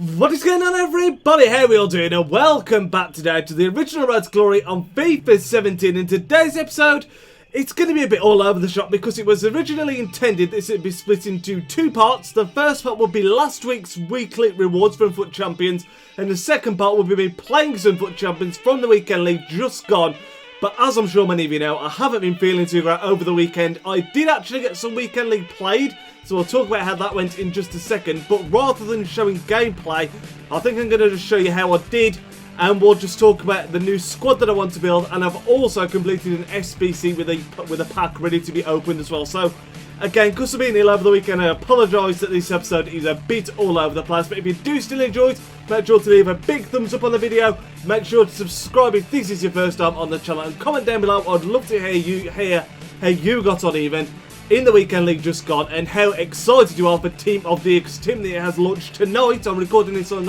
What is going on, everybody? How are we all doing? And welcome back today to the original Road to Glory on FIFA 17. In today's episode, it's going to be a bit all over the shop because it was originally intended this would be split into two parts. The first part would be last week's weekly rewards from Futt Champions, and the second part will be me playing some Futt Champions from the weekend league just gone. But as I'm sure many of you know, I haven't been feeling too great over the weekend. I did actually get some weekend league played, so we'll talk about how that went in just a second. But rather than showing gameplay, I think I'm going to just show you how I did, and we'll just talk about the new squad that I want to build. And I've also completed an SBC with a pack ready to be opened as well. So again, because of being ill over the weekend, I apologise that this episode is a bit all over the place. But if you do still enjoy it, make sure to leave a big thumbs up on the video. Make sure to subscribe if this is your first time on the channel, and comment down below. I'd love to hear how you got on even in the weekend league just gone, and how excited you are for Team of the Year, because Team of the Year has launched tonight. I'm recording this on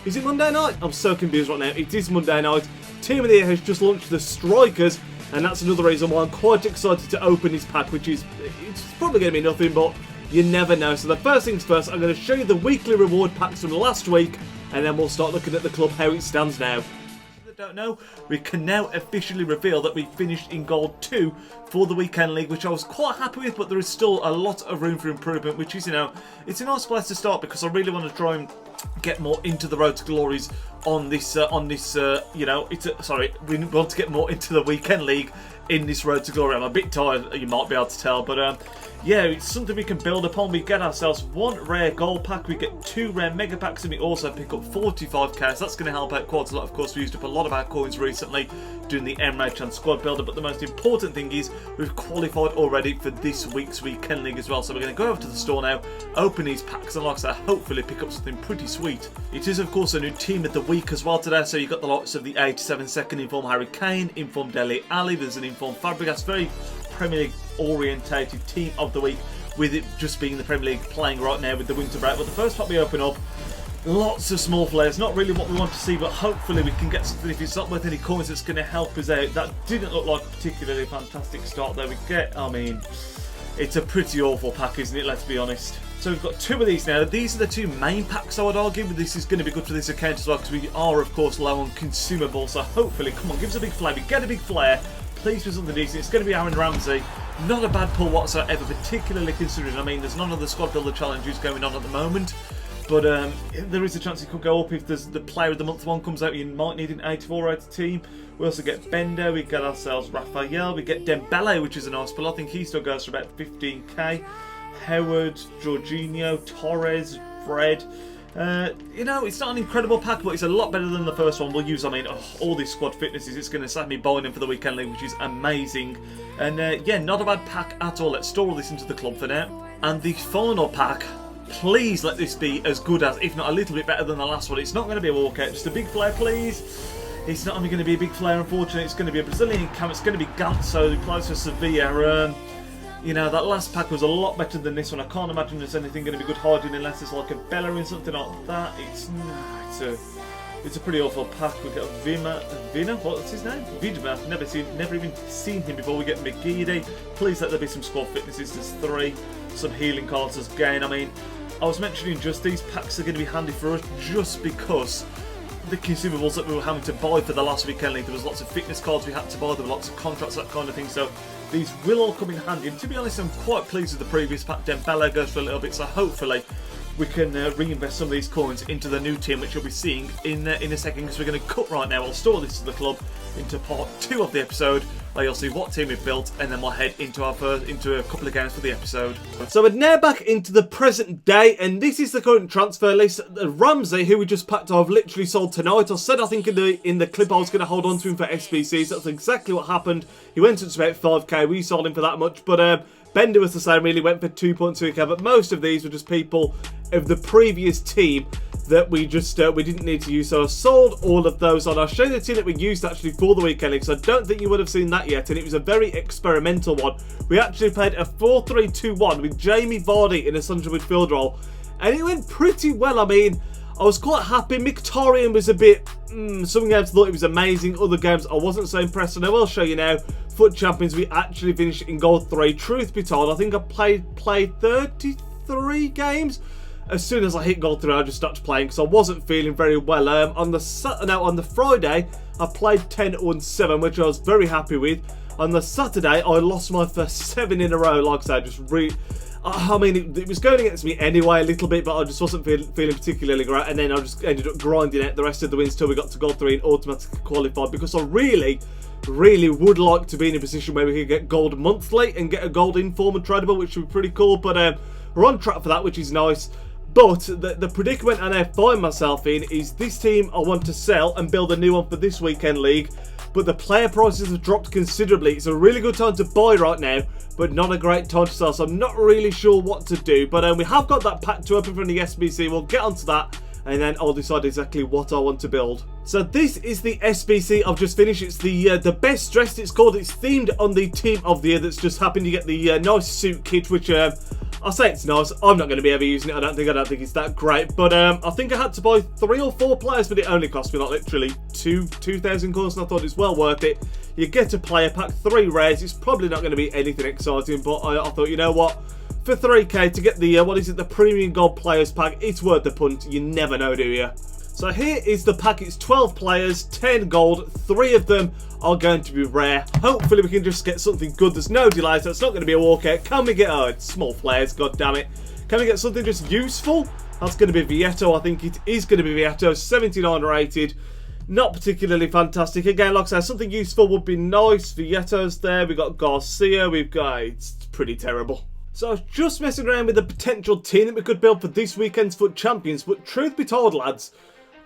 is it Monday night? I'm so confused right now. It is Monday night. Team of the Year has just launched the Strikers, and that's another reason why I'm quite excited to open this pack, which is, it's probably going to be nothing, but you never know. So the first things first, I'm going to show you the weekly reward packs from last week, and then we'll start looking at the club, how it stands now. Don't know, we can now officially reveal that we finished in Gold 2 for the weekend league, which I was quite happy with, but there is still a lot of room for improvement, which is, you know, it's a nice place to start, because I really want to try and get more into the Road to Glories on this, you know, we want to get more into the weekend league in this Road to Glory. I'm a bit tired, you might be able to tell, but yeah, it's something we can build upon. We get ourselves one rare gold pack, we get two rare mega packs, and we also pick up 45k, so that's going to help out quite a lot. Of course, we used up a lot of our coins recently doing the Emirates and squad builder, but the most important thing is we've qualified already for this week's weekend league as well. So we're going to go over to the store now, open these packs, and like I said, hopefully pick up something pretty sweet. It is, of course, a new team of the week as well today, so you've got the likes of the 87-second informed Harry Kane, informed Dele Alli, there's an informed Fabregas, very Premier League orientated team of the week, with it just being the Premier League playing right now with the winter break. But the first part we open up, lots of small flares, not really what we want to see, but hopefully we can get something. If it's not worth any coins, that's going to help us out. That didn't look like a particularly fantastic start there. We get, I mean, it's a pretty awful pack, isn't it, let's be honest. So we've got two of these now. These are the two main packs, I would argue, but this is going to be good for this account as well, because we are, of course, low on consumables. So hopefully, come on, give us a big flare. We get a big flare. Please for something decent. It's going to be Aaron Ramsey. Not a bad pull whatsoever, particularly considering, I mean, there's none of the squad builder challenges going on at the moment, but there is a chance it could go up if there's the player of the month one comes out. You might need an 84 rated team. We also get Bender, we get ourselves Raphael, we get Dembele, which is a nice pull. I think he still goes for about 15k. Howard, Jorginho, Torres, Fred. You know, it's not an incredible pack, but it's a lot better than the first one. We'll use, I mean, all these squad fitnesses. It's going to save me buying them for the weekend league, which is amazing. And yeah, not a bad pack at all. Let's store all this into the club for now. And the final pack, please let this be as good as, if not a little bit better than the last one. It's not going to be a walkout, just a big flare, please. It's not only going to be a big flare, unfortunately. It's going to be a Brazilian cam. It's going to be Ganso, who plays for Sevilla. You know, that last pack was a lot better than this one. I can't imagine there's anything going to be good hiding unless it's like a Bellerin, something like that. It's a pretty awful pack. We've got Vina, what's his name? Vidma, never even seen him before. We get McGeady. Please let there be some squad fitnesses. There's 3. Some healing cards as gain. I mean, I was mentioning just these packs are going to be handy for us just because the consumables that we were having to buy for the last weekend league. There was lots of fitness cards we had to buy. There were lots of contracts, that kind of thing. So these will all come in handy, and to be honest, I'm quite pleased with the previous pack. Dembele goes for a little bit, so hopefully we can reinvest some of these coins into the new team, which you'll be seeing in a second, because we're going to cut right now. I'll store this to the club into part 2 of the episode, where you'll see what team we've built, and then we'll head into a couple of games for the episode. So we're now back into the present day, and this is the current transfer list. Ramsey, who we just packed, I've literally sold tonight. I said, I think in the clip, I was going to hold on to him for SBCs. That's exactly what happened. He went up to about 5k. We sold him for that much, but Bender was the same, really, went for 2.2k, but most of these were just people of the previous team that we didn't need to use, so I sold all of those on. I'll show you the team that we used actually for the weekend league, so I don't think you would have seen that yet, and it was a very experimental one. We actually played a 4-3-2-1 with Jamie Vardy in a central midfield role, and it went pretty well. I mean, I was quite happy. Mkhitaryan was a bit, some games thought it was amazing, other games I wasn't so impressed, and I will show you now. Futt Champions, we actually finished in Gold 3. Truth be told, I think I played 33 games as soon as I hit gold 3, I just stopped playing because I wasn't feeling very well. On the Friday, I played 10-7, which I was very happy with. On the Saturday, I lost my first 7 in a row. Like I said, I mean, it was going against me anyway a little bit, but I just wasn't feeling particularly great. And then I just ended up grinding out the rest of the wins till we got to gold 3 and automatically qualified, because I really would like to be in a position where we could get gold monthly and get a gold inform and tradable, which would be pretty cool. But we're on track for that, which is nice. But the predicament I now find myself in is this team I want to sell and build a new one for this weekend league. But the player prices have dropped considerably. It's a really good time to buy right now, but not a great time to sell. So I'm not really sure what to do. But we have got that pack to open from the SBC. We'll get onto that, and then I'll decide exactly what I want to build. So this is the SBC I've just finished. It's the best dressed, it's called. It's themed on the team of the year that's just happened to get the nice suit kit, which I'll say it's nice. I'm not going to be ever using it. I don't think it's that great. But I think I had to buy 3 or 4 players, but it only cost me like literally 2,000 coins, and I thought it's well worth it. You get a player pack, 3 rares. It's probably not going to be anything exciting, but I thought, you know what? For 3k to get the, the premium gold players pack, it's worth the punt. You never know, do you? So here is the pack. It's 12 players, 10 gold. 3 of them are going to be rare. Hopefully we can just get something good. There's no delays, so it's not going to be a walkout. Can we get, it's small players, god damn it. Can we get something just useful? That's going to be Vietto. I think it is going to be Vietto. 79 rated. Not particularly fantastic. Again, like I said, something useful would be nice. Vietto's there. We've got Garcia. We've got, it's pretty terrible. So I was just messing around with the potential team that we could build for this weekend's Futt Champions, but truth be told, lads,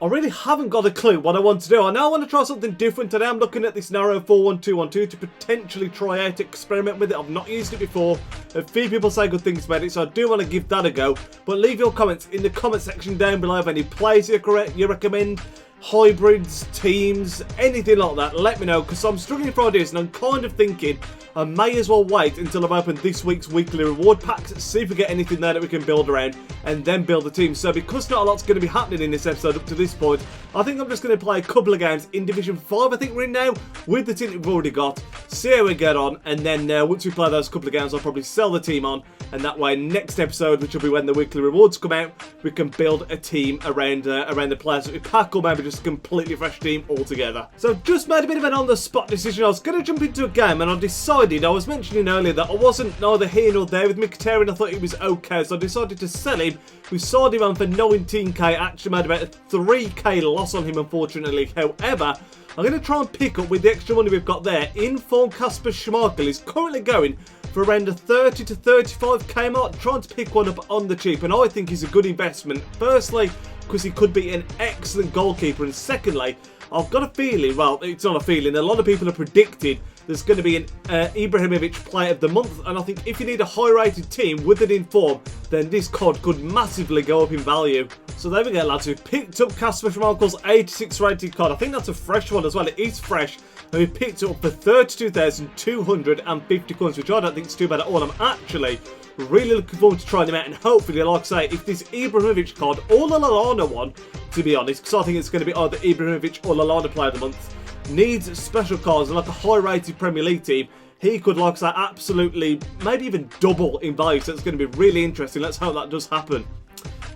I really haven't got a clue what I want to do. I know I want to try something different today. I'm looking at this narrow 4-1-2-1-2 to potentially try out, experiment with it. I've not used it before. A few people say good things about it, so I do want to give that a go. But leave your comments in the comment section down below of any plays you recommend, hybrids, teams, anything like that. Let me know, because I'm struggling for ideas and I'm kind of thinking I may as well wait until I've opened this week's weekly reward packs, see if we get anything there that we can build around, and then build a team. So because not a lot's going to be happening in this episode up to this point, I think I'm just going to play a couple of games in Division 5, I think we're in now, with the team that we've already got, see how we get on, and then once we play those couple of games, I'll probably sell the team on, and that way next episode, which will be when the weekly rewards come out, we can build a team around the players that we pack, or maybe just a completely fresh team altogether. So I've just made a bit of an on-the-spot decision. I was going to jump into a game, and I decided, I was mentioning earlier that I wasn't neither here nor there with Mkhitaryan. I thought he was okay, so I decided to sell him. We sold him on for 19k, actually made about a 3k loss on him, unfortunately. However, I'm going to try and pick up with the extra money we've got there. Inform Kasper Schmeichel is currently going for around a 30 to 35k mark, trying to pick one up on the cheap, and I think he's a good investment. Firstly, because he could be an excellent goalkeeper, and secondly, I've got a feeling, well, it's not a feeling, a lot of people have predicted there's going to be an Ibrahimovic Player of the Month, and I think if you need a high-rated team with an inform, then this cod could massively go up in value. So there we go, lads. We've picked up Kasper Schmeichel's 86 rated card. I think that's a fresh one as well. It is fresh, and we picked it up for 32,250 coins, which I don't think is too bad at all. I'm actually really looking forward to trying them out, and hopefully, like I say, if this Ibrahimovic card or the Lallana one, to be honest, because I think it's going to be either Ibrahimovic or Lallana Player of the Month, needs special cards and like a high-rated Premier League team, he could, like I say, absolutely, maybe even double in value. So it's going to be really interesting. Let's hope that does happen.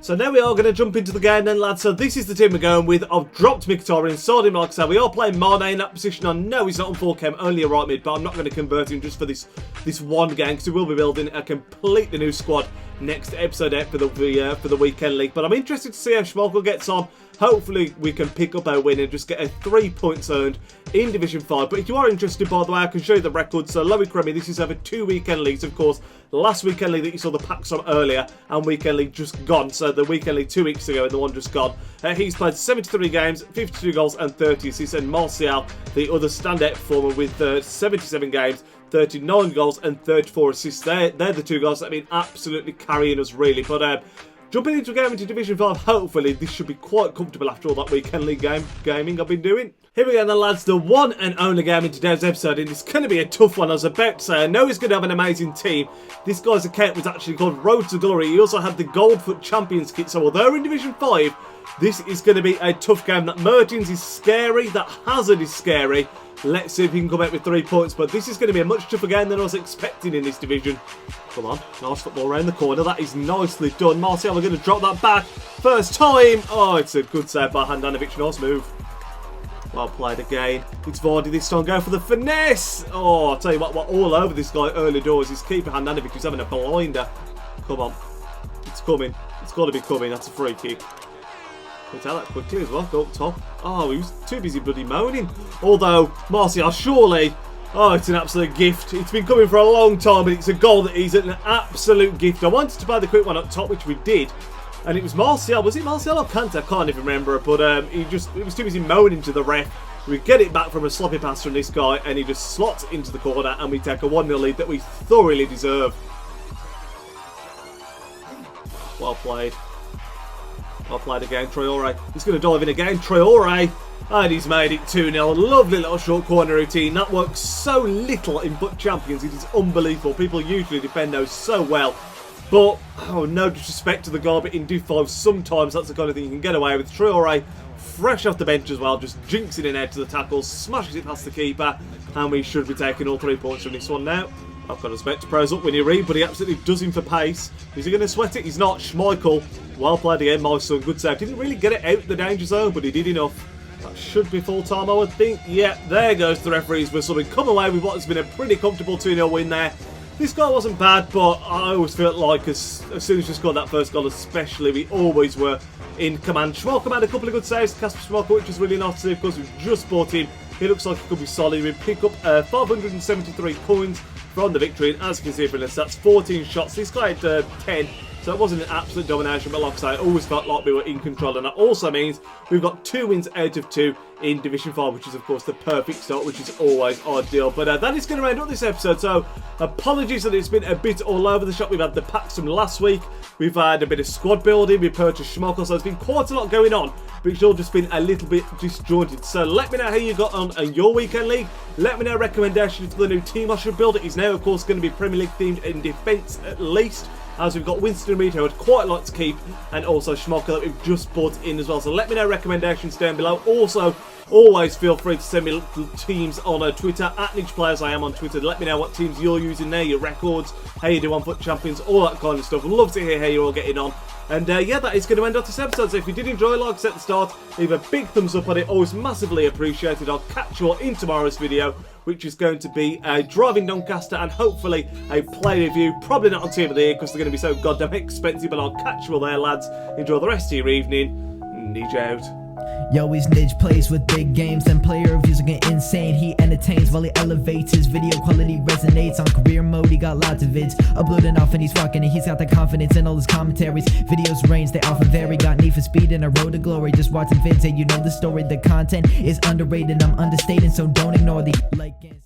So now we are going to jump into the game then, lads. So this is the team we're going with. I've dropped Mkhitaryan, sold him, like I said. We are playing Mane in that position. I know he's not on 4K, I'm only a right mid, but I'm not going to convert him just for this one game, because we will be building a completely new squad next episode out for the weekend league. But I'm interested to see how Schmeichel gets on. Hopefully we can pick up our win and just get a 3 points earned in Division 5. But if you are interested, by the way, I can show you the record. So Loic Remy, this is over 2 weekend leagues, of course. The last weekend league that you saw the packs on earlier, and weekend league just gone. So the weekend league 2 weeks ago and the one just gone. He's played 73 games, 52 goals and 30 assists. And Martial, the other standout performer, with 77 games, 39 goals and 34 assists. They're the 2 guys that have been absolutely carrying us, really. But jumping into a game into Division 5, hopefully this should be quite comfortable after all that weekend league gaming I've been doing. Here we go then, lads, the one and only game in today's episode, and it's going to be a tough one. I was about to say, I know he's going to have an amazing team. This guy's account was actually called Road to Glory. He also had the Gold Futt Champions kit, so although in Division 5, this is going to be a tough game. That Mertens is scary, that Hazard is scary, Let's see if he can come out with 3 points. But this is going to be a much tougher game than I was expecting in this division. Come on. Nice football around the corner. That is nicely done. Martial are going to drop that back. First time. Oh, it's a good save by Handanovic. Nice move. Well played again. It's Vardy this time. Go for the finesse. Oh, I'll tell you what, all over this guy early doors. His keeper Handanovic is having a blinder. Come on. It's coming. It's got to be coming. That's a free kick. Can we tell that quickly as well? Go up top. Oh, he was too busy bloody moaning. Although, Martial, surely... Oh, it's an absolute gift. It's been coming for a long time, but it's a goal that is an absolute gift. I wanted to play the quick one up top, which we did. And it was Martial. Was it Martial or Kante? I can't even remember. But he was too busy moaning to the ref. We get it back from a sloppy pass from this guy, and he just slots into the corner, and we take a 1-0 lead that we thoroughly deserve. Well played. Well played again, Traore. He's going to dive in again, Traore. And he's made it 2-0. Lovely little short corner routine. That works so little in Foot Champions. It is unbelievable. People usually defend those so well. But, oh, no disrespect to the guy, but in Div 5, sometimes that's the kind of thing you can get away with. Traore, fresh off the bench as well, just jinks it in out to the tackle, smashes it past the keeper, and we should be taking all 3 points from this one now. I've got to respect to pros up when you read, but he absolutely does him for pace. Is he going to sweat it? He's not. Schmeichel, well played again, my son, good save. Didn't really get it out the danger zone, but he did enough. That should be full time, I would think. Yeah, there goes the referee's whistle. We come away with what has been a pretty comfortable 2-0 win there. This goal wasn't bad, but I always felt like as soon as we scored that first goal especially, we always were in command. Schmeichel had a couple of good saves, Kasper Schmeichel, which was really nice to see. Of course, we've just bought him. He looks like he could be solid. We pick up 573 coins from the victory, and as you can see from this, that's 14 shots. This guy had 10, so it wasn't an absolute domination, but like I say, I always felt like we were in control, and that also means we've got 2 wins out of 2 in Division 5, which is of course the perfect start, which is always ideal. But that is going to round up this episode, so apologies that it's been a bit all over the shop. We've had the packs from last week, we've had a bit of squad building, we purchased Schmeichel, so there's been quite a lot going on, but it's all just been a little bit disjointed. So let me know how you got on in your weekend league. Let me know recommendations for the new team I should build. It is now of course going to be Premier League themed in defence at least, as we've got Winston Reid, who I'd quite like to keep, and also Schmeichel that we've just bought in as well. So let me know recommendations down below. Also, always feel free to send me teams on Twitter, at Nidge Players. I am on Twitter. Let me know what teams you're using there, your records, how you do on Foot Champions, all that kind of stuff. I'd love to hear how you're all getting on. And yeah, that is going to end up this episode. So if you did enjoy, like I said at the start, leave a big thumbs up on it. Always massively appreciated. I'll catch you all in tomorrow's video, which is going to be a driving Doncaster and hopefully a play review. Probably not on Team of the Year because they're going to be so goddamn expensive, but I'll catch you all there, lads. Enjoy the rest of your evening. Nidge out. Yo, he's Nidge, plays with big games and player reviews are getting insane. He entertains while he elevates, his video quality resonates. On career mode, he got lots of vids uploading off and he's rocking it. He's got the confidence in all his commentaries. Videos range, they often vary. Got need for speed and a road to glory. Just watching vids and you know the story. The content is underrated, I'm understating, so don't ignore the like and